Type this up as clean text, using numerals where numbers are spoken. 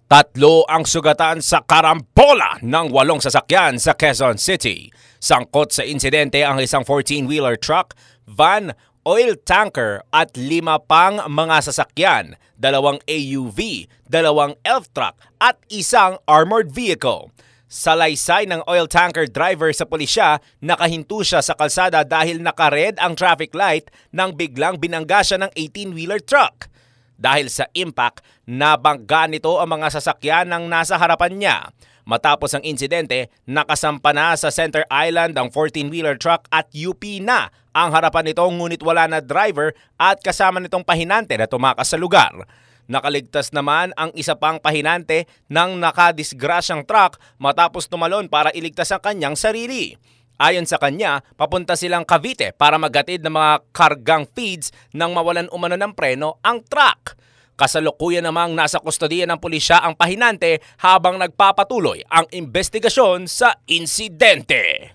Tatlo ang sugatan sa karambola ng 8 sasakyan sa Quezon City. Sangkot sa insidente ang isang 14-wheeler truck, van, oil tanker at 5 pang mga sasakyan, 2 AUV, 2 elf truck at isang armored vehicle. Salaysay ng oil tanker driver sa pulisya, nakahinto siya sa kalsada dahil naka-red ang traffic light nang biglang binangga siya ng 18-wheeler truck. Dahil sa impact, nabangga nito ang mga sasakyan ng nasa harapan niya. Matapos ang insidente, nakasampa na sa Center Island ang 14-wheeler truck at UP na ang harapan nito, ngunit wala na driver at kasama nitong pahinante na tumakas sa lugar. Nakaligtas naman ang isa pang pahinante ng nakadisgrasyang truck matapos tumalon para iligtas ang kanyang sarili. Ayon sa kanya, papunta silang Cavite para maghatid ng mga kargang feeds nang mawalan umano ng preno ang truck. Kasalukuyan namang nasa kustodiya ng pulisya ang pahinante habang nagpapatuloy ang investigasyon sa insidente.